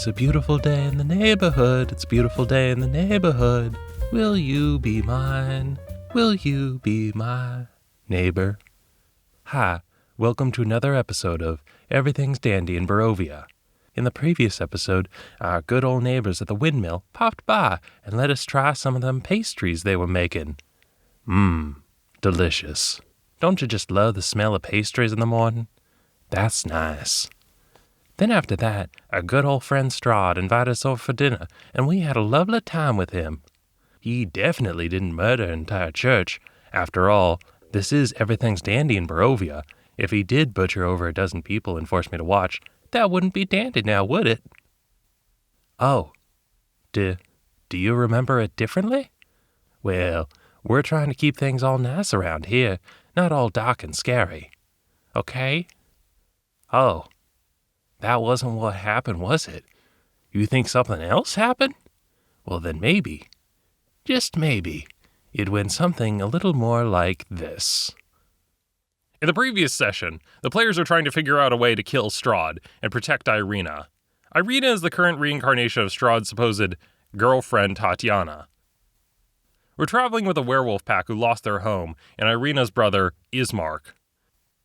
It's a beautiful day in the neighborhood. It's a beautiful day in the neighborhood. Will you be mine? Will you be my neighbor? Hi, welcome to another episode of Everything's Dandy in Barovia. In the previous episode, our good old neighbors at the windmill popped by and let us try some of them pastries they were making. Delicious. Don't you just love the smell of pastries in the morning? That's nice. Then after that, our good old friend Strahd invited us over for dinner, and we had a lovely time with him. He definitely didn't murder an entire church. After all, this is Everything's Dandy in Barovia. If he did butcher over a dozen people and force me to watch, that wouldn't be dandy now, would it? Oh, do you remember it differently? Well, we're trying to keep things all nice around here, not all dark and scary. Okay? Oh, that wasn't what happened, was it? You think something else happened? Well, then maybe, just maybe, it went something a little more like this. In the previous session, the players are trying to figure out a way to kill Strahd and protect Ireena. Ireena is the current reincarnation of Strahd's supposed girlfriend, Tatiana. We're traveling with a werewolf pack who lost their home and Ireena's brother, Ismark.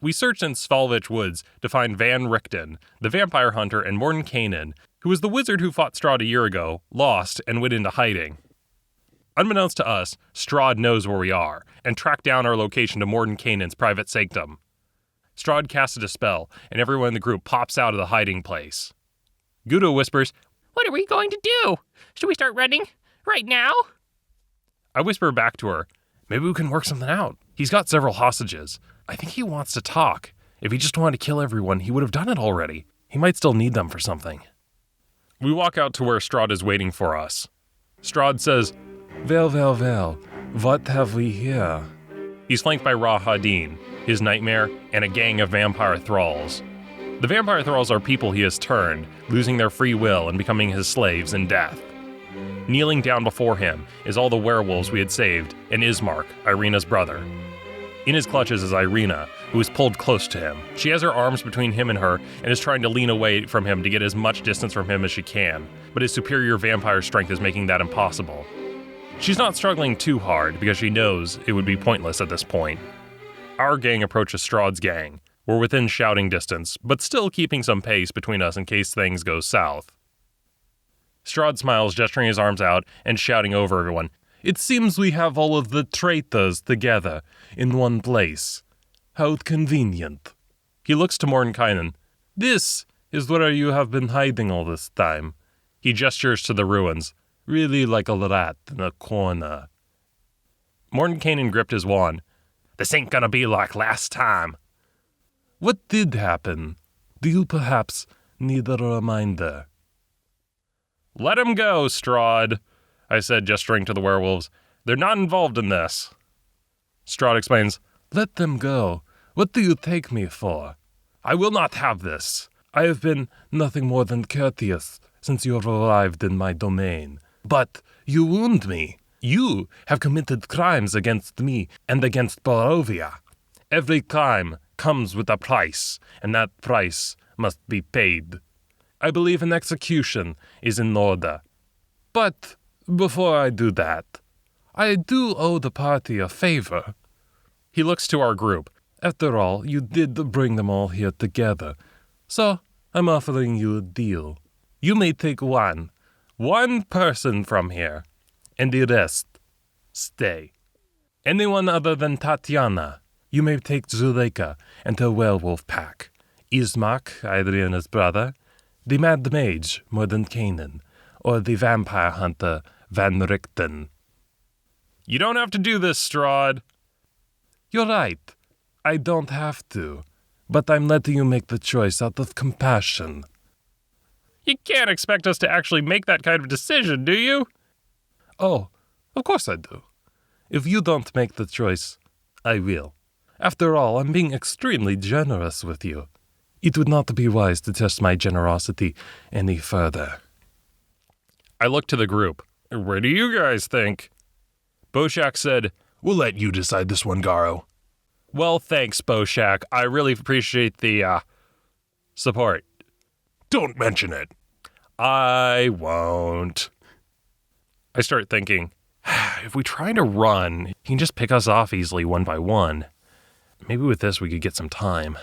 We searched in Svalvich Woods to find Van Richten, the vampire hunter, and Mordenkainen, who was the wizard who fought Strahd a year ago, lost, and went into hiding. Unbeknownst to us, Strahd knows where we are, and tracked down our location to Mordenkainen's private sanctum. Strahd casted a spell, and everyone in the group pops out of the hiding place. Gouda whispers, "What are we going to do? Should we start running? Right now?" I whisper back to her, "Maybe we can work something out. He's got several hostages. I think he wants to talk. If he just wanted to kill everyone, he would have done it already. He might still need them for something." We walk out to where Strahd is waiting for us. Strahd says, Well, what have we here? He's flanked by Rahadin, his nightmare, and a gang of vampire thralls. The vampire thralls are people he has turned, losing their free will and becoming his slaves in death. Kneeling down before him is all the werewolves we had saved, and Ismark, Ireena's brother. In his clutches is Ireena, who is pulled close to him. She has her arms between him and her, and is trying to lean away from him to get as much distance from him as she can, but his superior vampire strength is making that impossible. She's not struggling too hard, because she knows it would be pointless at this point. Our gang approaches Strahd's gang. We're within shouting distance, but still keeping some pace between us in case things go south. Strahd smiles, gesturing his arms out and shouting over everyone, "It seems we have all of the traitors together in one place. How convenient." He looks to Mordenkainen. "This is where you have been hiding all this time." He gestures to the ruins. "Really like a rat in a corner." Mordenkainen gripped his wand. "This ain't gonna be like last time." "What did happen? Do you perhaps need a reminder?" "Let him go, Strahd," I said, gesturing to the werewolves. "They're not involved in this." Strahd explains, "Let them go. What do you take me for? I will not have this. I have been nothing more than courteous since you have arrived in my domain. But you wound me. You have committed crimes against me and against Barovia. Every crime comes with a price, and that price must be paid. I believe an execution is in order. But before I do that, I do owe the party a favor." He looks to our group. "After all, you did bring them all here together. So I'm offering you a deal. You may take one person from here, and the rest stay. Anyone other than Tatiana, you may take Zuleka and her werewolf pack. Ismark, Ireena's brother, the mad mage, Mordenkainen, or the vampire hunter, Van Richten." "You don't have to do this, Strahd." "You're right. I don't have to. But I'm letting you make the choice out of compassion." "You can't expect us to actually make that kind of decision, do you?" "Oh, of course I do. If you don't make the choice, I will. After all, I'm being extremely generous with you. It would not be wise to test my generosity any further." I looked to the group. "What do you guys think?" Boshack said, "We'll let you decide this one, Garo." "Well, thanks, Boshack. I really appreciate the, support." Don't mention it. I won't. I start thinking, if we try to run, he can just pick us off easily one by one. Maybe with this we could get some time.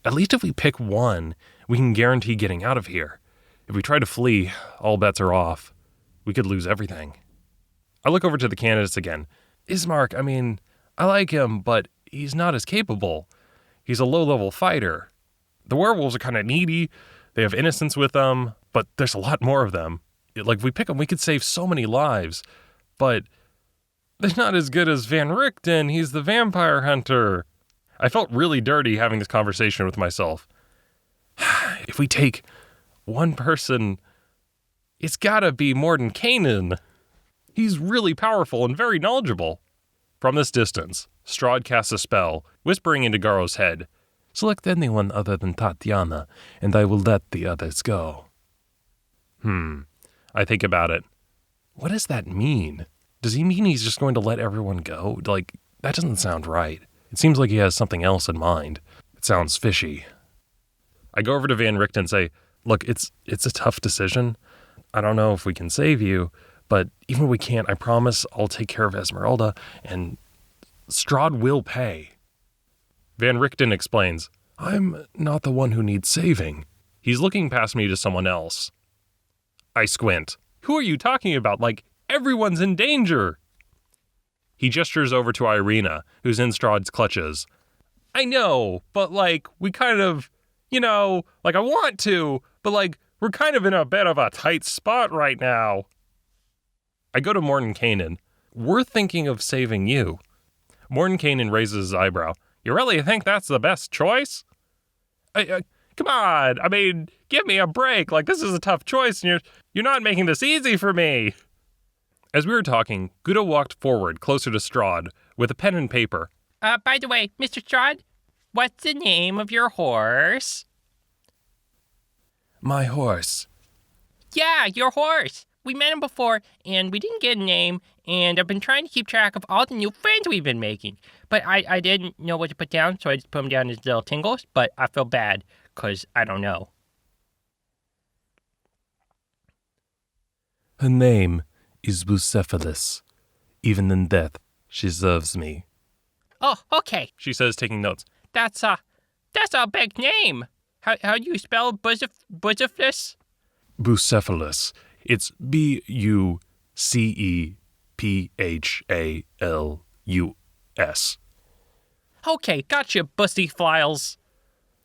At least if we pick one, we can guarantee getting out of here. If we try to flee, all bets are off. We could lose everything. I look over to the candidates again. Ismark, I like him, but he's not as capable. He's a low-level fighter. The werewolves are kind of needy. They have innocence with them, but there's a lot more of them. If we pick them, we could save so many lives. But they're not as good as Van Richten. He's the vampire hunter. I felt really dirty having this conversation with myself. If we take one person, it's gotta be Mordenkainen. He's really powerful and very knowledgeable. From this distance, Strahd casts a spell, whispering into Garo's head. Select anyone other than Tatiana, and I will let the others go. I think about it. What does that mean? Does he mean he's just going to let everyone go? That doesn't sound right. It seems like he has something else in mind. It sounds fishy. I go over to Van Richten and say, look, it's a tough decision. I don't know if we can save you, but even if we can't, I promise I'll take care of Esmerelda, and Strahd will pay. Van Richten explains, I'm not the one who needs saving. He's looking past me to someone else. I squint. Who are you talking about? Everyone's in danger. He gestures over to Ireena, who's in Strahd's clutches. I know, but we kind of, I want to, but we're kind of in a bit of a tight spot right now. I go to Mordenkainen. We're thinking of saving you. Mordenkainen raises his eyebrow. You really think that's the best choice? Come on, give me a break. This is a tough choice, and you're not making this easy for me. As we were talking, Gouda walked forward closer to Strahd with a pen and paper. By the way, Mr. Strahd, what's the name of your horse? My horse. Yeah, your horse. We met him before, and we didn't get a name, and I've been trying to keep track of all the new friends we've been making. But I didn't know what to put down, so I just put him down as little Tingles, but I feel bad, because I don't know. Her name is Bucephalus. Even in death, she serves me. Oh, okay, She says, taking notes. that's a big name. How do you spell Bucephalus? Bucephalus. It's Bucephalus. Okay, gotcha, Bussy Files.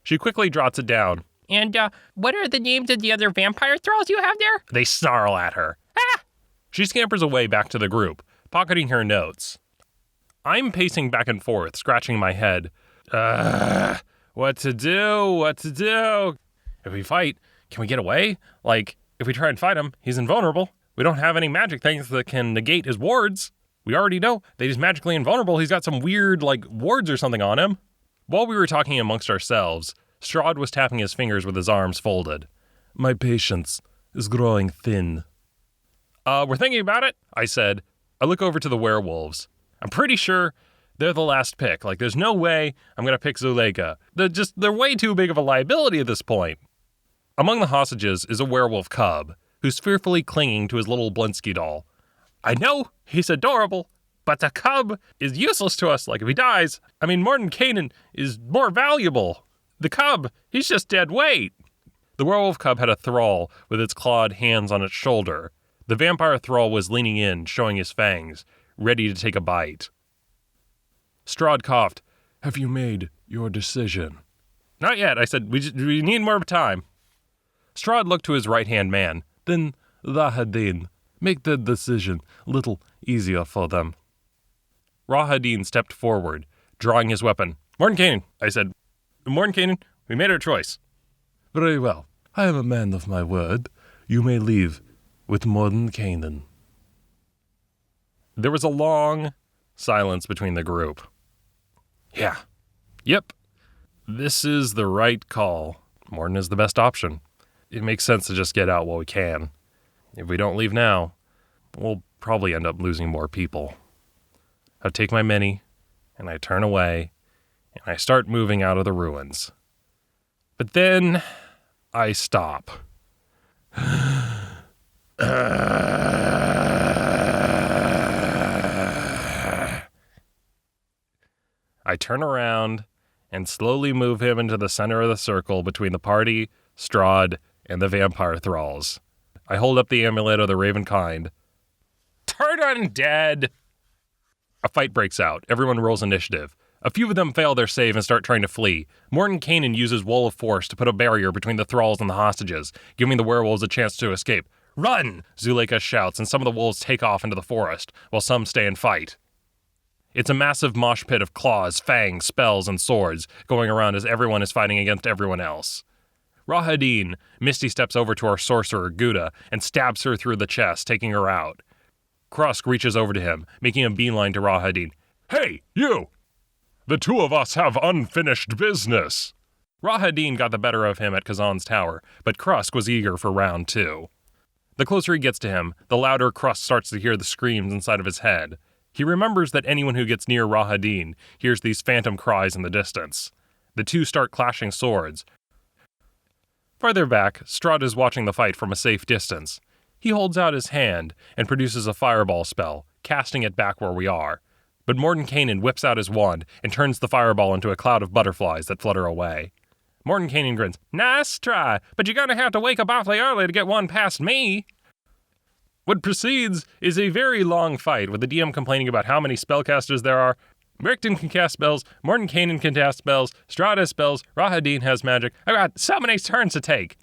She quickly jots it down. And, what are the names of the other vampire thralls you have there? They snarl at her. Ah! She scampers away back to the group, pocketing her notes. I'm pacing back and forth, scratching my head. What to do? If we fight, can we get away? If we try and fight him, he's invulnerable. We don't have any magic things that can negate his wards. We already know that he's magically invulnerable. He's got some weird, wards or something on him. While we were talking amongst ourselves, Strahd was tapping his fingers with his arms folded. My patience is growing thin. We're thinking about it, I said. I look over to the werewolves. I'm pretty sure they're the last pick. There's no way I'm going to pick Zuleka. They're way too big of a liability at this point. Among the hostages is a werewolf cub, who's fearfully clinging to his little Blinsky doll. I know, he's adorable, but the cub is useless to us. If he dies, Mordenkainen is more valuable. The cub, he's just dead weight. The werewolf cub had a thrall with its clawed hands on its shoulder. The vampire thrall was leaning in, showing his fangs, ready to take a bite. Strahd coughed. Have you made your decision? Not yet, I said. We need more time. Strahd looked to his right-hand man. Then, Rahadin, make the decision a little easier for them. Rahadin stepped forward, drawing his weapon. Mordenkainen, I said. Mordenkainen, we made our choice. Very well. I am a man of my word. You may leave with Mordenkainen. There was a long silence between the group. Yeah. Yep. This is the right call. Morden is the best option. It makes sense to just get out while we can. If we don't leave now, we'll probably end up losing more people. I take my mini, and I turn away, and I start moving out of the ruins. But then I stop. I turn around and slowly move him into the center of the circle between the party, Strahd, and the vampire thralls. I hold up the amulet of the Ravenkind. Turn undead! A fight breaks out. Everyone rolls initiative. A few of them fail their save and start trying to flee. Mordenkainen uses Wall of Force to put a barrier between the thralls and the hostages, giving the werewolves a chance to escape. Run! Zuleka shouts, and some of the wolves take off into the forest, while some stay and fight. It's a massive mosh pit of claws, fangs, spells, and swords going around as everyone is fighting against everyone else. Rahadin, Misty steps over to our sorcerer, Gouda, and stabs her through the chest, taking her out. Krusk reaches over to him, making a beeline to Rahadin. Hey, you! The two of us have unfinished business! Rahadin got the better of him at Kazan's tower, but Krusk was eager for round 2. The closer he gets to him, the louder Krusk starts to hear the screams inside of his head. He remembers that anyone who gets near Rahadin hears these phantom cries in the distance. The two start clashing swords. Farther back, Strahd is watching the fight from a safe distance. He holds out his hand and produces a fireball spell, casting it back where we are. But Mordenkainen whips out his wand and turns the fireball into a cloud of butterflies that flutter away. Mordenkainen grins. Nice try, but you're gonna have to wake up awfully early to get one past me. What precedes is a very long fight, with the DM complaining about how many spellcasters there are. Richten can cast spells, Mordenkainen can cast spells, Strahd has spells, Rahadin has magic. I've got so many turns to take.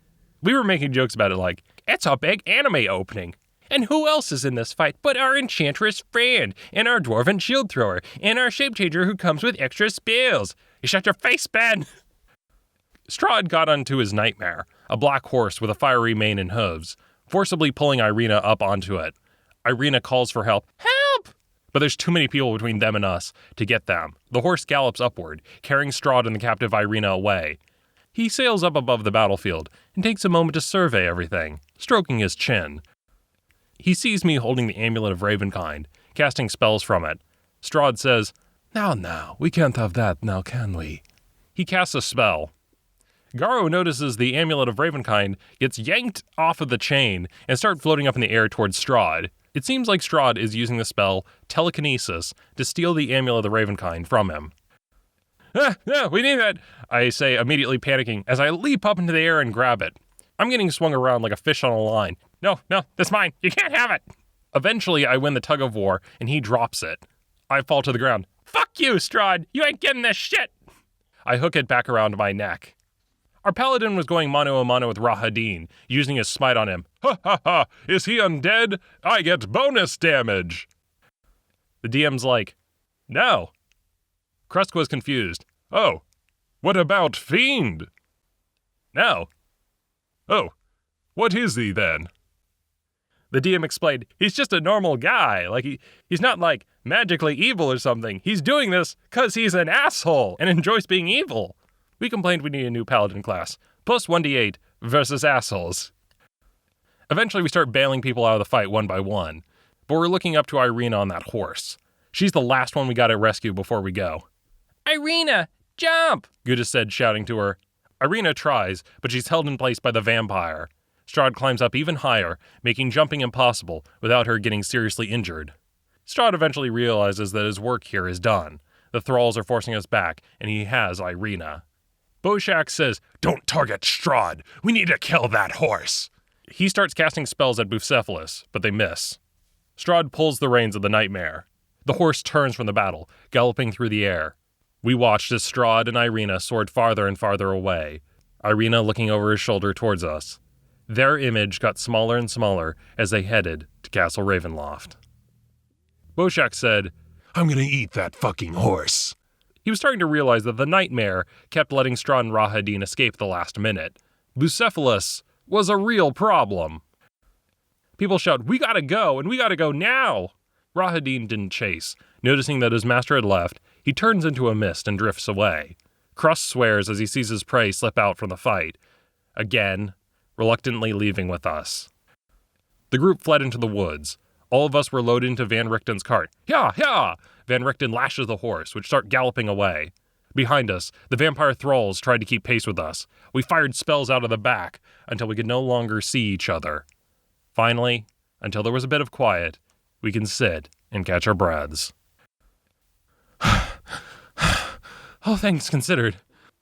We were making jokes about it like, it's a big anime opening. And who else is in this fight but our enchantress friend, and our dwarven shield thrower, and our shape-changer who comes with extra spells? You shut your face, Ben! Strahd got onto his nightmare, a black horse with a fiery mane and hooves, forcibly pulling Ireena up onto it. Ireena calls for help. Help! But there's too many people between them and us to get them. The horse gallops upward, carrying Strahd and the captive Ireena away. He sails up above the battlefield and takes a moment to survey everything, stroking his chin. He sees me holding the amulet of Ravenkind, casting spells from it. Strahd says, Now, we can't have that now, can we? He casts a spell. Garo notices the amulet of Ravenkind gets yanked off of the chain and start floating up in the air towards Strahd. It seems like Strahd is using the spell Telekinesis to steal the amulet of the Ravenkind from him. No, we need that, I say, immediately panicking as I leap up into the air and grab it. I'm getting swung around like a fish on a line. No, that's mine. You can't have it. Eventually, I win the tug of war, and he drops it. I fall to the ground. Fuck you, Strahd. You ain't getting this shit. I hook it back around my neck. Our paladin was going mano-a-mano with Rahadin, using his smite on him. Ha ha ha! Is he undead? I get bonus damage! The DM's like, no. Krusk was confused. Oh, what about Fiend? No. Oh, what is he then? The DM explained, he's just a normal guy. He's not magically evil or something. He's doing this because he's an asshole and enjoys being evil. We complained we need a new paladin class. Plus 1d8 versus assholes. Eventually we start bailing people out of the fight one by one. But we're looking up to Ireena on that horse. She's the last one we gotta rescue before we go. Ireena, jump! Gouda said, shouting to her. Ireena tries, but she's held in place by the vampire. Strahd climbs up even higher, making jumping impossible without her getting seriously injured. Strahd eventually realizes that his work here is done. The thralls are forcing us back, and he has Ireena. Boshack says, Don't target Strahd. We need to kill that horse. He starts casting spells at Bucephalus, but they miss. Strahd pulls the reins of the nightmare. The horse turns from the battle, galloping through the air. We watched as Strahd and Ireena soared farther and farther away, Ireena looking over his shoulder towards us. Their image got smaller and smaller as they headed to Castle Ravenloft. Boshack said, I'm gonna eat that fucking horse. He was starting to realize that the nightmare kept letting Strahd and Rahadin escape the last minute. Bucephalus was a real problem. People shout, we gotta go, and we gotta go now! Rahadin didn't chase. Noticing that his master had left, he turns into a mist and drifts away. Krusk swears as he sees his prey slip out from the fight. Again, reluctantly leaving with us. The group fled into the woods. All of us were loaded into Van Richten's cart. Yeah! Van Richten lashes the horse, which starts galloping away. Behind us, the vampire thralls tried to keep pace with us. We fired spells out of the back until we could no longer see each other. Finally, until there was a bit of quiet, we can sit and catch our breaths. All things considered,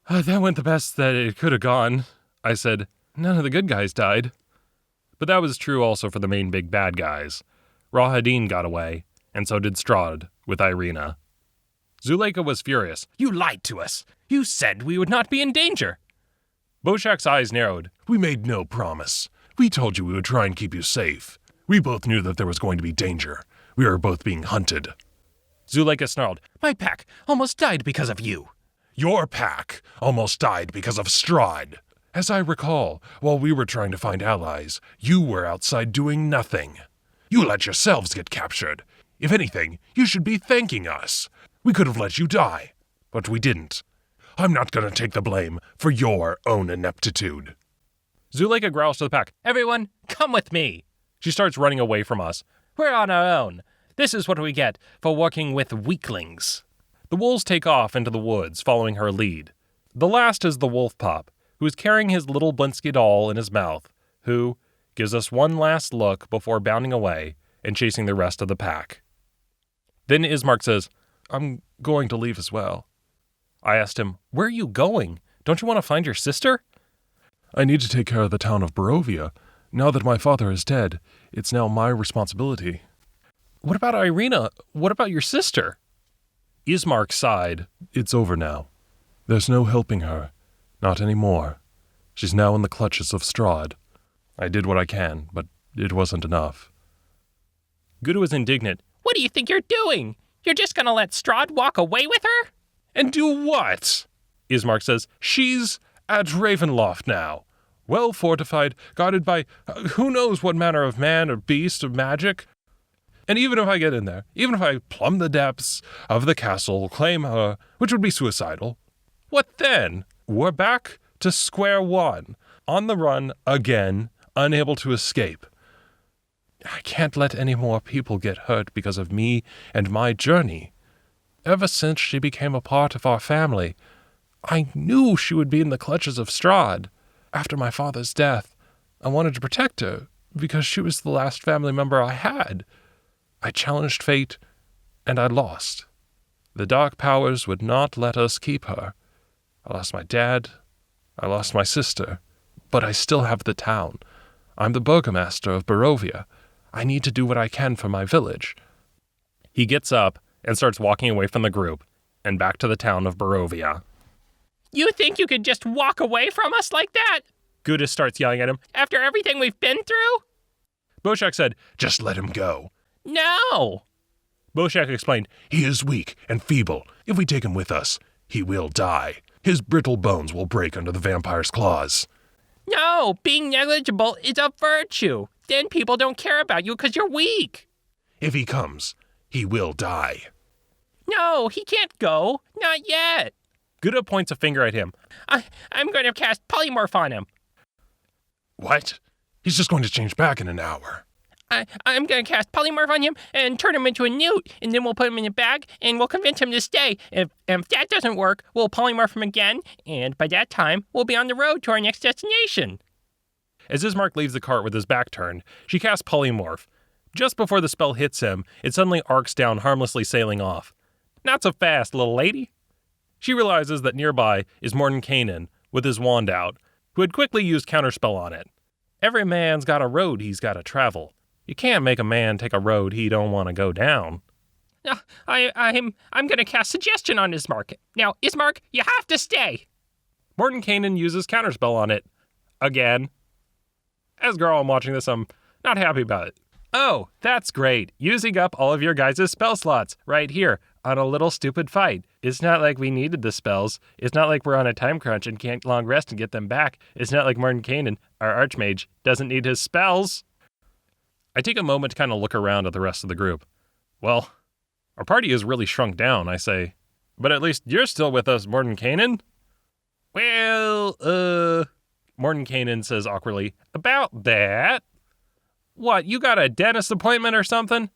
that went the best that it could have gone, I said. None of the good guys died. But that was true also for the main big bad guys. Rahadin got away, and so did Strahd with Ireena. Zuleka was furious. You lied to us. You said we would not be in danger. Boshack's eyes narrowed. We made no promise. We told you we would try and keep you safe. We both knew that there was going to be danger. We were both being hunted. Zuleka snarled. My pack almost died because of you. Your pack almost died because of Strahd. As I recall, while we were trying to find allies, you were outside doing nothing. You let yourselves get captured. If anything, you should be thanking us. We could have let you die, but we didn't. I'm not going to take the blame for your own ineptitude. Zuleka growls to the pack. Everyone, come with me. She starts running away from us. We're on our own. This is what we get for working with weaklings. The wolves take off into the woods, following her lead. The last is the wolf pup, who is carrying his little Blinsky doll in his mouth, who gives us one last look before bounding away and chasing the rest of the pack. Then Ismark says, I'm going to leave as well. I asked him, where are you going? Don't you want to find your sister? I need to take care of the town of Barovia. Now that my father is dead, it's now my responsibility. What about Ireena? What about your sister? Ismark sighed. It's over now. There's no helping her. Not anymore. She's now in the clutches of Strahd. I did what I can, but it wasn't enough. Gouda was indignant. What do you think you're doing? You're just going to let Strahd walk away with her? And do what? Ismark says. She's at Ravenloft now. Well fortified, guarded by who knows what manner of man or beast of magic. And even if I get in there, even if I plumb the depths of the castle, claim her, which would be suicidal, what then? We're back to square one, on the run again, unable to escape. I can't let any more people get hurt because of me and my journey. Ever since she became a part of our family, I knew she would be in the clutches of Strahd. After my father's death, I wanted to protect her because she was the last family member I had. I challenged fate, and I lost. The dark powers would not let us keep her. I lost my dad, I lost my sister, but I still have the town. I'm the burgomaster of Barovia. I need to do what I can for my village. He gets up and starts walking away from the group and back to the town of Barovia. You think you could just walk away from us like that? Gouda starts yelling at him. After everything we've been through? Boshack said, just let him go. No! Boshack explained, he is weak and feeble. If we take him with us, he will die. His brittle bones will break under the vampire's claws. No, being negligible is a virtue. Then people don't care about you because you're weak. If he comes, he will die. No, he can't go. Not yet. Gouda points a finger at him. I'm going to cast polymorph on him. What? He's just going to change back in an hour. I'm going to cast polymorph on him and turn him into a newt, and then we'll put him in a bag, and we'll convince him to stay. If that doesn't work, we'll polymorph him again, and by that time, we'll be on the road to our next destination. As Ismark leaves the cart with his back turned, she casts polymorph. Just before the spell hits him, it suddenly arcs down, harmlessly sailing off. Not so fast, little lady. She realizes that nearby is Mordenkainen, with his wand out, who had quickly used counterspell on it. Every man's got a road he's got to travel. You can't make a man take a road he don't want to go down. I'm going to cast suggestion on Ismark. Now, Ismark, you have to stay. Mordenkainen uses counterspell on it. Again. As girl, I'm watching this, I'm not happy about it. Oh, that's great. Using up all of your guys' spell slots right here on a little stupid fight. It's not like we needed the spells. It's not like we're on a time crunch and can't long rest and get them back. It's not like Mordenkainen, our archmage, doesn't need his spells. I take a moment to kind of look around at the rest of the group. Well, our party has really shrunk down, I say. But at least you're still with us, Mordenkainen? Well, Mordenkainen says awkwardly, about that. What, you got a dentist appointment or something?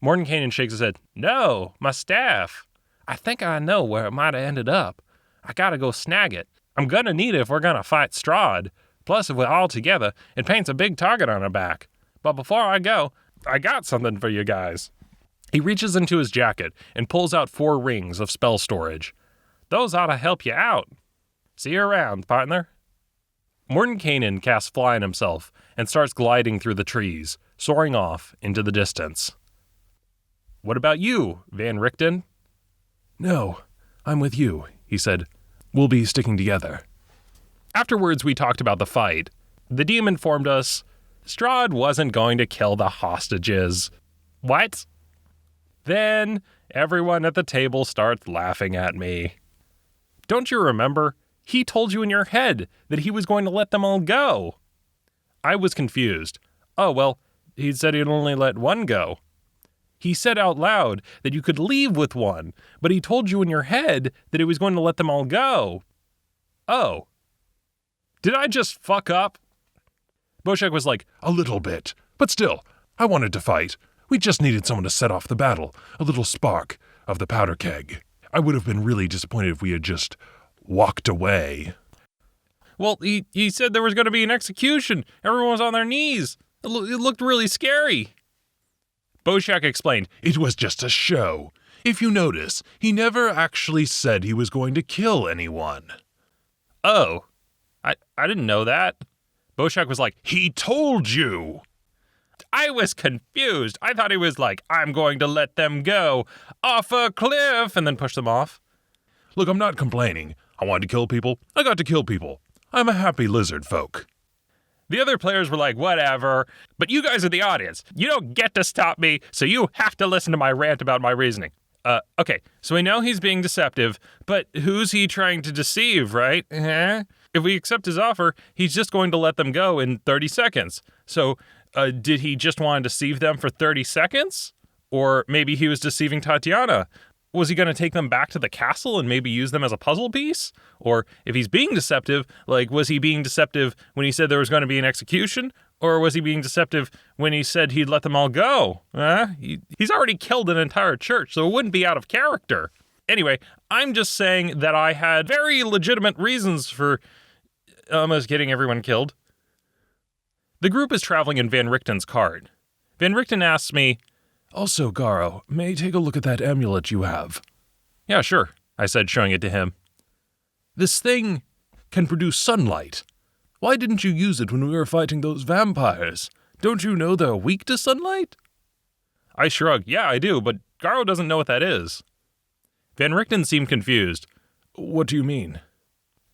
Mordenkainen shakes his head. No, my staff. I think I know where it might have ended up. I gotta go snag it. I'm gonna need it if we're gonna fight Strahd. Plus, if we're all together, it paints a big target on our back. But before I go, I got something for you guys. He reaches into his jacket and pulls out 4 rings of spell storage. Those ought to help you out. See you around, partner. Mordenkainen casts Fly on himself and starts gliding through the trees, soaring off into the distance. What about you, Van Richten? No, I'm with you, he said. We'll be sticking together. Afterwards, we talked about the fight. The DM informed us Strahd wasn't going to kill the hostages. What? Then everyone at the table starts laughing at me. Don't you remember? He told you in your head that he was going to let them all go. I was confused. Oh, well, he said he'd only let one go. He said out loud that you could leave with one, but he told you in your head that he was going to let them all go. Oh. Did I just fuck up? Boshack was like, a little bit. But still, I wanted to fight. We just needed someone to set off the battle. A little spark of the powder keg. I would have been really disappointed if we had just walked away. Well, he said there was going to be an execution. Everyone was on their knees. It looked really scary. Boshack explained, it was just a show. If you notice, he never actually said he was going to kill anyone. Oh, I didn't know that. Boshack was like, he told you. I was confused. I thought he was like, I'm going to let them go off a cliff and then push them off. Look, I'm not complaining. I wanted to kill people. I got to kill people. I'm a happy lizard folk. The other players were like, whatever. But you guys are the audience. You don't get to stop me, so you have to listen to my rant about my reasoning. Okay, so we know he's being deceptive, but who's he trying to deceive, right? If we accept his offer, he's just going to let them go in 30 seconds. So, did he just want to deceive them for 30 seconds? Or maybe he was deceiving Tatiana. Was he going to take them back to the castle and maybe use them as a puzzle piece? Or if he's being deceptive, like, was he being deceptive when he said there was going to be an execution? Or was he being deceptive when he said he'd let them all go? He's already killed an entire church, so it wouldn't be out of character. Anyway, I'm just saying that I had very legitimate reasons for almost getting everyone killed. The group is traveling in Van Richten's cart. Van Richten asks me, also, Garo, may I take a look at that amulet you have? Yeah, sure, I said, showing it to him. This thing can produce sunlight. Why didn't you use it when we were fighting those vampires? Don't you know they're weak to sunlight? I shrugged. Yeah, I do, but Garo doesn't know what that is. Van Richten seemed confused. What do you mean?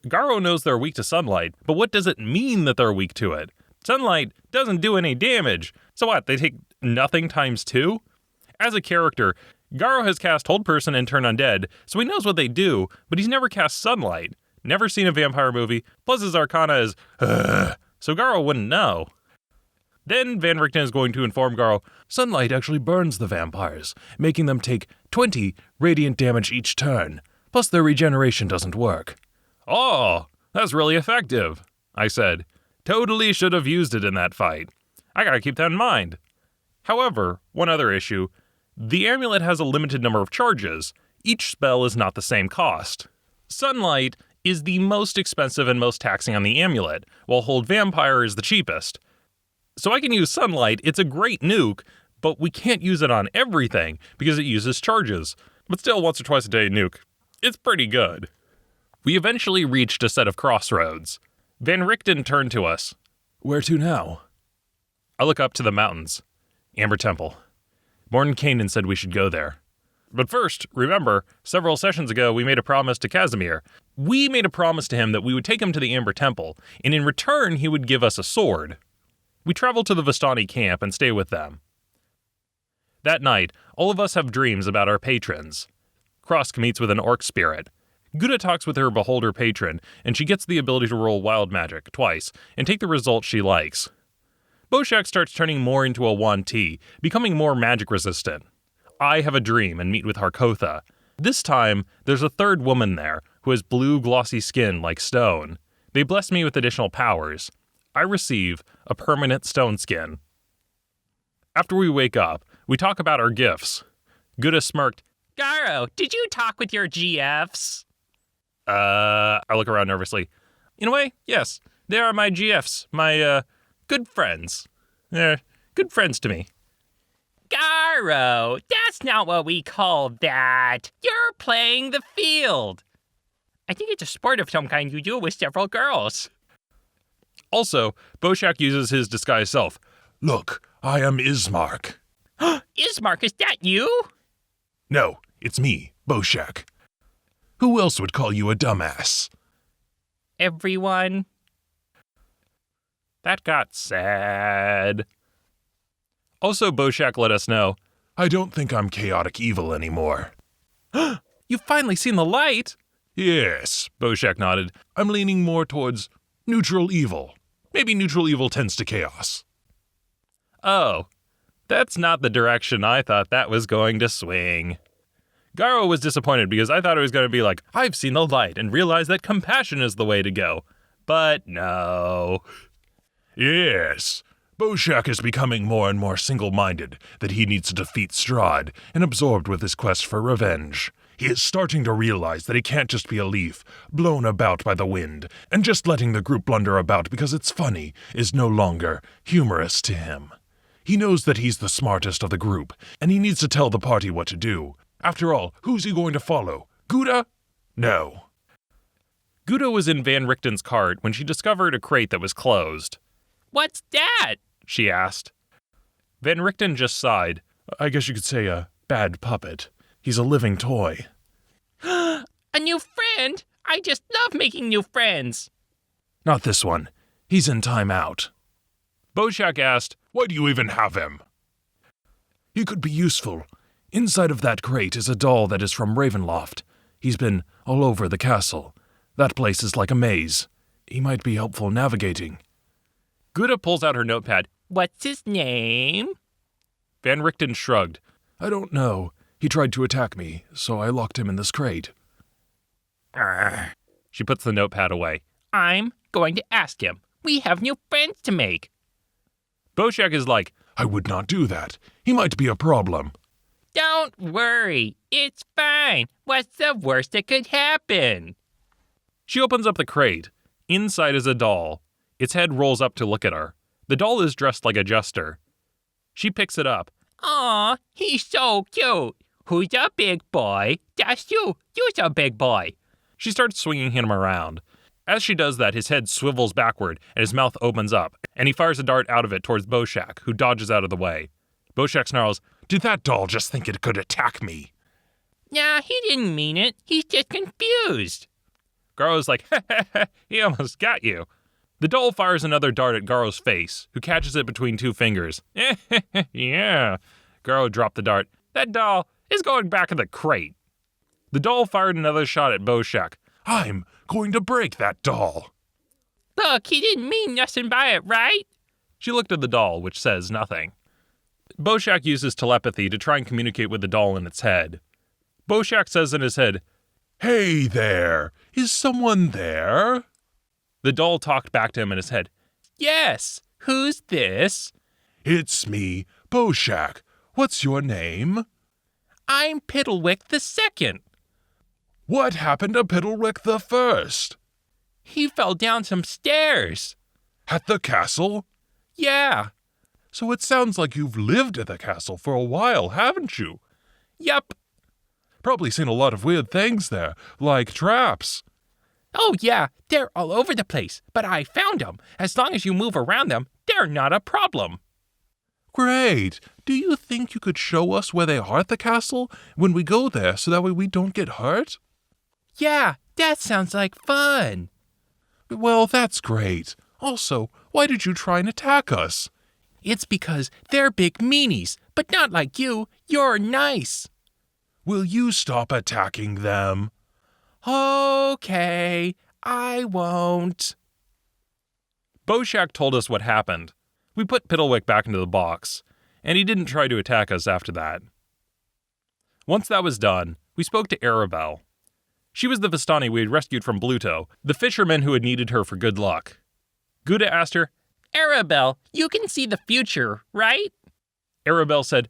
Garo knows they're weak to sunlight, but what does it mean that they're weak to it? Sunlight doesn't do any damage. So what, they take nothing times 2? As a character, Garo has cast Hold Person and Turn Undead, so he knows what they do, but he's never cast Sunlight. Never seen a vampire movie, plus his Arcana is, so Garo wouldn't know. Then Van Richten is going to inform Garo, sunlight actually burns the vampires, making them take 20 radiant damage each turn, plus their regeneration doesn't work. Oh, that's really effective, I said. Totally should have used it in that fight. I gotta keep that in mind. However, one other issue, the amulet has a limited number of charges. Each spell is not the same cost. Sunlight is the most expensive and most taxing on the amulet, while Hold Vampire is the cheapest. So I can use Sunlight, it's a great nuke, but we can't use it on everything because it uses charges. But still, once or twice a day nuke. It's pretty good. We eventually reached a set of crossroads. Van Richten turned to us. Where to now? I look up to the mountains. Amber Temple. Mordenkainen said we should go there. But first, remember, several sessions ago we made a promise to Casimir. We made a promise to him that we would take him to the Amber Temple, and in return he would give us a sword. We travel to the Vistani camp and stay with them. That night, all of us have dreams about our patrons. Krusk meets with an orc spirit. Gouda talks with her beholder patron, and she gets the ability to roll wild magic, twice, and take the result she likes. Boshack starts turning more into a Yuan-Ti, becoming more magic resistant. I have a dream and meet with Harkotha. This time, there's a third woman there, who has blue glossy skin like stone. They bless me with additional powers. I receive a permanent stone skin. After we wake up, we talk about our gifts. Gouda smirked, Garo, Garo, did you talk with your GFs? I look around nervously. In a way, yes. They are my GFs, my, good friends. They're good friends to me. Garo, that's not what we call that. You're playing the field. I think it's a sport of some kind you do with several girls. Also, Boshack uses his disguised self. Look, I am Ismark. Ismark, is that you? No, it's me, Boshack. Who else would call you a dumbass? Everyone. That got sad. Also, Boshack let us know. I don't think I'm chaotic evil anymore. You've finally seen the light! Yes, Boshack nodded. I'm leaning more towards neutral evil. Maybe neutral evil tends to chaos. Oh, that's not the direction I thought that was going to swing. Garo was disappointed because I thought it was going to be like, I've seen the light and realized that compassion is the way to go. But no. Yes, Boshack is becoming more and more single-minded that he needs to defeat Strahd and absorbed with his quest for revenge. He is starting to realize that he can't just be a leaf, blown about by the wind, and just letting the group blunder about because it's funny is no longer humorous to him. He knows that he's the smartest of the group, and he needs to tell the party what to do. After all, who's he going to follow? Gouda? No. Gouda was in Van Richten's cart when she discovered a crate that was closed. What's that? She asked. Van Richten just sighed. I guess you could say a bad puppet. He's a living toy. A new friend? I just love making new friends. Not this one. He's in timeout. Boshack asked, Why do you even have him? He could be useful. Inside of that crate is a doll that is from Ravenloft. He's been all over the castle. That place is like a maze. He might be helpful navigating. Gouda pulls out her notepad. What's his name? Van Richten shrugged. I don't know. He tried to attack me, so I locked him in this crate. She puts the notepad away. I'm going to ask him. We have new friends to make. Boshack is like, I would not do that. He might be a problem. Don't worry. It's fine. What's the worst that could happen? She opens up the crate. Inside is a doll. Its head rolls up to look at her. The doll is dressed like a jester. She picks it up. Aw, he's so cute. Who's a big boy? That's you. You're a big boy. She starts swinging him around. As she does that, his head swivels backward and his mouth opens up, and he fires a dart out of it towards Boshack, who dodges out of the way. Boshack snarls, Did that doll just think it could attack me? Nah, he didn't mean it. He's just confused. Garo's like, he almost got you. The doll fires another dart at Garo's face, who catches it between two fingers. Yeah. Garo dropped the dart. That doll is going back in the crate. The doll fired another shot at Boshack. I'm going to break that doll. Look, he didn't mean nothing by it, right? She looked at the doll, which says nothing. Boshack uses telepathy to try and communicate with the doll in its head. Boshack says in his head, Hey there, is someone there? The doll talked back to him in his head. Yes. Who's this? It's me, Boshack. What's your name? I'm Piddlewick the Second. What happened to Piddlewick the First? He fell down some stairs. At the castle? Yeah. So it sounds like you've lived at the castle for a while, haven't you? Yup. Probably seen a lot of weird things there, like traps. Oh, yeah, they're all over the place, but I found them. As long as you move around them, they're not a problem. Great. Do you think you could show us where they are at the castle when we go there so that way we don't get hurt? Yeah, that sounds like fun. Well, that's great. Also, why did you try and attack us? It's because they're big meanies, but not like you. You're nice. Will you stop attacking them? Okay, I won't. Boshack told us what happened. We put Piddlewick back into the box, and he didn't try to attack us after that. Once that was done, we spoke to Arabelle. She was the Vistani we had rescued from Bluto, the fisherman who had needed her for good luck. Gouda asked her, Arabelle, you can see the future, right? Arabelle said,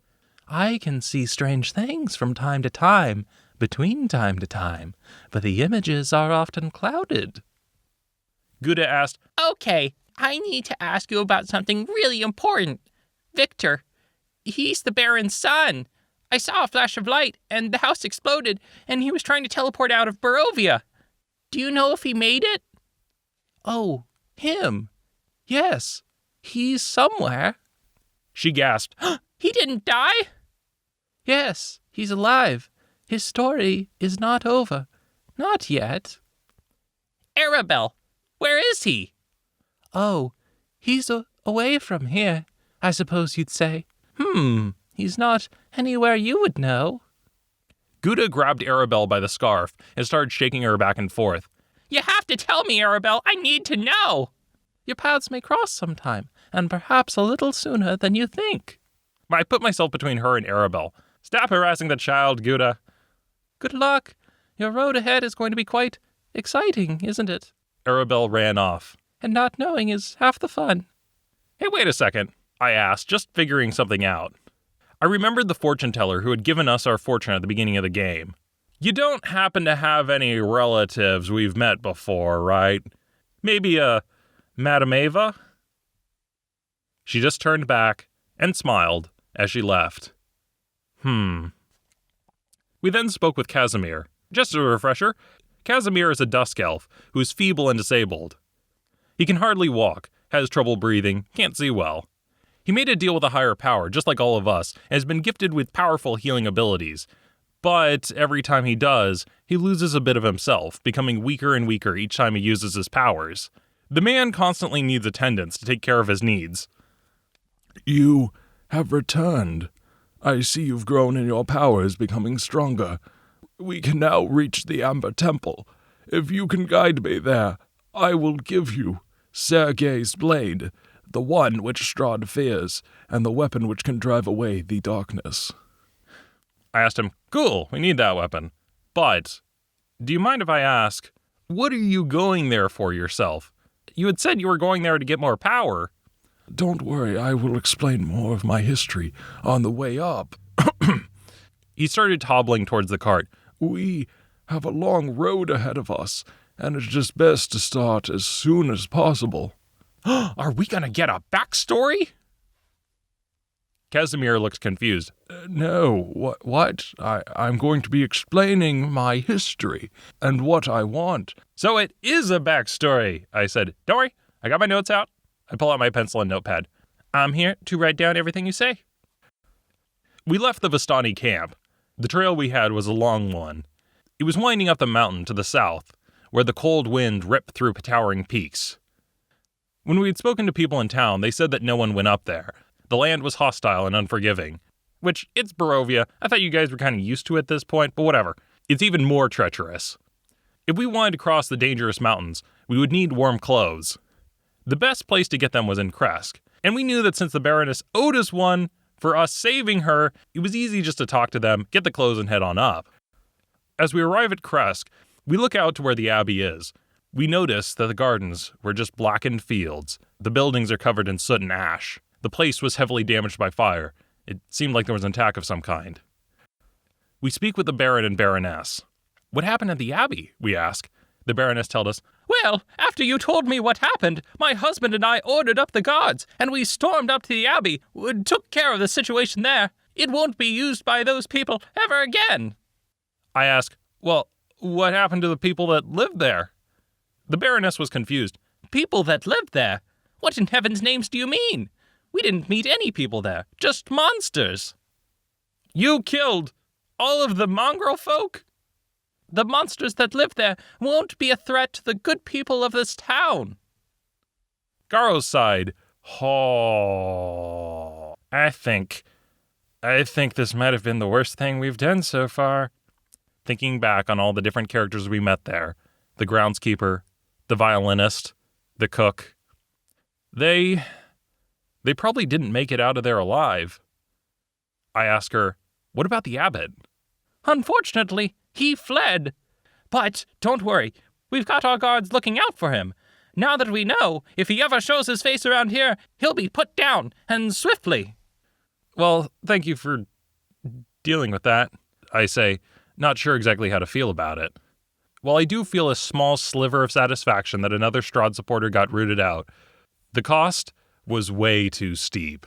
I can see strange things from time to time, between time to time, but the images are often clouded. Gouda asked, Okay, I need to ask you about something really important. Victor, he's the Baron's son. I saw a flash of light, and the house exploded, and he was trying to teleport out of Barovia. Do you know if he made it? Oh, him. Yes, he's somewhere. She gasped, He didn't die? Yes, he's alive. His story is not over. Not yet. Arabelle, where is he? Oh, he's away from here, I suppose you'd say. He's not anywhere you would know. Gouda grabbed Arabelle by the scarf and started shaking her back and forth. You have to tell me, Arabelle. I need to know. Your paths may cross sometime, and perhaps a little sooner than you think. I put myself between her and Arabelle. Stop harassing the child, Gouda. Good luck. Your road ahead is going to be quite exciting, isn't it? Arabelle ran off. And not knowing is half the fun. Hey, wait a second, I asked, just figuring something out. I remembered the fortune teller who had given us our fortune at the beginning of the game. You don't happen to have any relatives we've met before, right? Maybe Madame Ava? She just turned back and smiled as she left. We then spoke with Casimir. Just a refresher, Casimir is a dusk elf who's feeble and disabled. He can hardly walk, has trouble breathing, can't see well. He made a deal with a higher power, just like all of us, and has been gifted with powerful healing abilities. But every time he does, he loses a bit of himself, becoming weaker and weaker each time he uses his powers. The man constantly needs attendants to take care of his needs. You have returned. I see you've grown and your power is becoming stronger. We can now reach the Amber Temple. If you can guide me there, I will give you Sergei's blade, the one which Strahd fears, and the weapon which can drive away the darkness. I asked him, cool, we need that weapon. But, do you mind if I ask, what are you going there for yourself? You had said you were going there to get more power. Don't worry, I will explain more of my history on the way up. He started hobbling towards the cart. We have a long road ahead of us, and it's just best to start as soon as possible. Are we gonna get a backstory? Casimir looked confused. No, what? I'm going to be explaining my history and what I want. So it is a backstory, I said. Don't worry, I got my notes out. I pull out my pencil and notepad. I'm here to write down everything you say. We left the Vistani camp. The trail we had was a long one. It was winding up the mountain to the south, where the cold wind ripped through towering peaks. When we had spoken to people in town, they said that no one went up there. The land was hostile and unforgiving. Which, it's Barovia. I thought you guys were kind of used to it at this point, but whatever. It's even more treacherous. If we wanted to cross the dangerous mountains, we would need warm clothes. The best place to get them was in Krusk, and we knew that since the Baroness owed us one for us saving her, it was easy just to talk to them, get the clothes, and head on up. As we arrive at Krusk, we look out to where the abbey is. We notice that the gardens were just blackened fields. The buildings are covered in soot and ash. The place was heavily damaged by fire. It seemed like there was an attack of some kind. We speak with the Baron and Baroness. What happened at the abbey? We ask. The Baroness told us, Well, after you told me what happened, my husband and I ordered up the guards, and we stormed up to the abbey, took care of the situation there. It won't be used by those people ever again. I ask, well, what happened to the people that lived there? The Baroness was confused. People that lived there? What in heaven's names do you mean? We didn't meet any people there, just monsters. You killed all of the mongrel folk? The monsters that live there won't be a threat to the good people of this town. Garo sighed. Oh, I think this might have been the worst thing we've done so far. Thinking back on all the different characters we met there, the groundskeeper, the violinist, the cook, they probably didn't make it out of there alive. I ask her, what about the abbot? Unfortunately, he fled. But don't worry, we've got our guards looking out for him. Now that we know, if he ever shows his face around here, he'll be put down, and swiftly. Well, thank you for Dealing with that, I say, not sure exactly how to feel about it. While I do feel a small sliver of satisfaction that another Strahd supporter got rooted out, the cost was way too steep.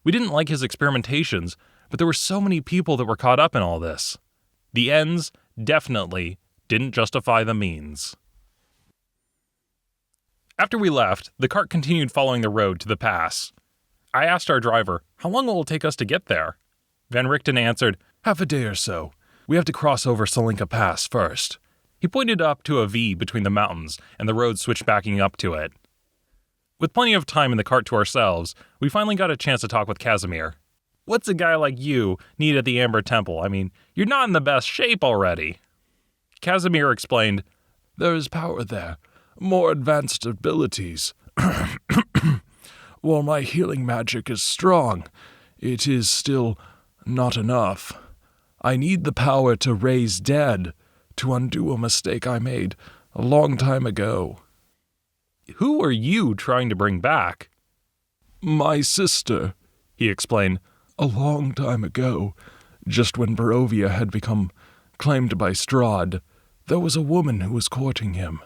We didn't like his experimentations, but there were so many people that were caught up in all this. The ends definitely didn't justify the means. After we left, the cart continued following the road to the pass. I asked our driver, how long will it take us to get there? Van Richten answered, Half a day or so. We have to cross over Zuleka Pass first. He pointed up to a V between the mountains, and the road switched backing up to it. With plenty of time in the cart to ourselves, we finally got a chance to talk with Casimir. What's a guy like you need at the Amber Temple? I mean, you're not in the best shape already. Casimir explained, There is power there, more advanced abilities. While my healing magic is strong, it is still not enough. I need the power to raise dead, to undo a mistake I made a long time ago. Who are you trying to bring back? My sister, he explained, a long time ago, just when Barovia had become claimed by Strahd, there was a woman who was courting him,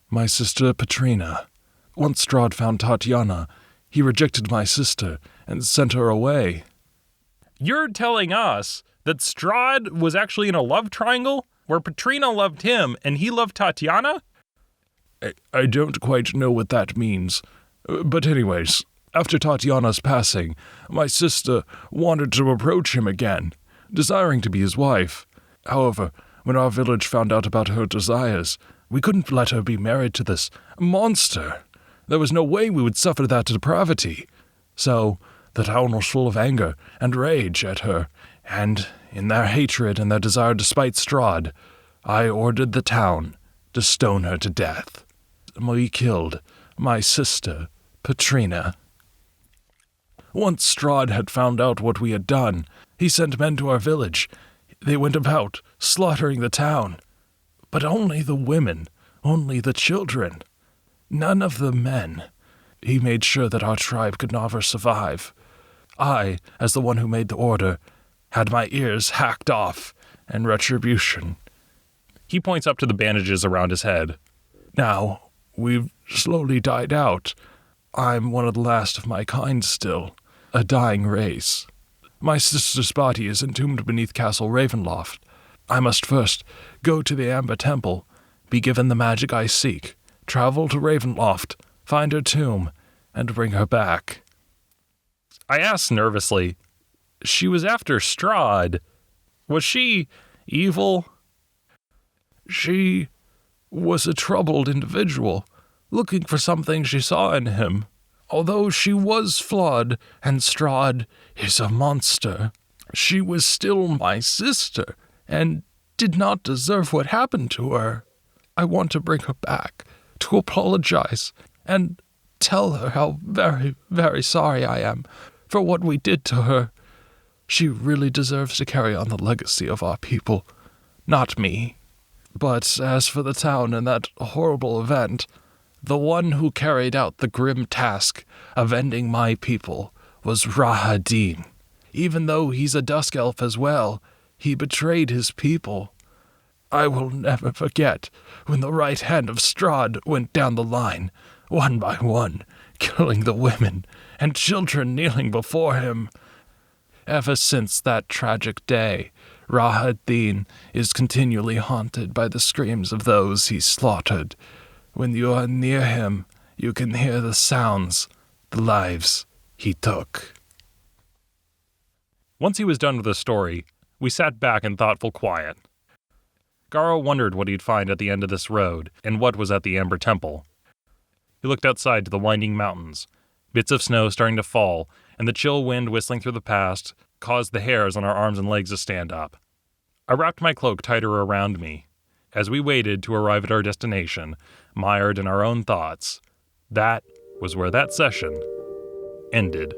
my sister Petrina. Once Strahd found Tatiana, he rejected my sister and sent her away. You're telling us that Strahd was actually in a love triangle where Petrina loved him and he loved Tatiana? I don't quite know what that means. But anyways, after Tatiana's passing, my sister wanted to approach him again, desiring to be his wife. However, when our village found out about her desires, we couldn't let her be married to this monster. There was no way we would suffer that depravity. So, the town was full of anger and rage at her, and in their hatred and their desire to spite Strahd, I ordered the town to stone her to death. We killed my sister, Petrina. Once Strahd had found out what we had done, he sent men to our village. They went about, slaughtering the town. But only the women, only the children. None of the men. He made sure that our tribe could never survive. I, as the one who made the order, had my ears hacked off in retribution. He points up to the bandages around his head. Now, we've slowly died out. I'm one of the last of my kind still, a dying race. My sister's body is entombed beneath Castle Ravenloft. I must first go to the Amber Temple, be given the magic I seek, travel to Ravenloft, find her tomb, and bring her back. I asked nervously, she was after Strahd. Was she evil? She was a troubled individual, looking for something she saw in him. Although she was flawed, and Strahd is a monster, she was still my sister, and did not deserve what happened to her. I want to bring her back, to apologize, and tell her how very, very sorry I am for what we did to her. She really deserves to carry on the legacy of our people, not me. But as for the town and that horrible event, the one who carried out the grim task of ending my people was Rahadin. Even though he's a dusk elf as well, he betrayed his people. I will never forget when the right hand of Strahd went down the line, one by one, killing the women and children kneeling before him. Ever since that tragic day, Rahadin is continually haunted by the screams of those he slaughtered. When you are near him, you can hear the sounds, the lives he took. Once he was done with the story, we sat back in thoughtful quiet. Garo wondered what he'd find at the end of this road, and what was at the Amber Temple. He looked outside to the winding mountains. Bits of snow starting to fall, and the chill wind whistling through the past caused the hairs on our arms and legs to stand up. I wrapped my cloak tighter around me. As we waited to arrive at our destination, mired in our own thoughts, that was where that session ended.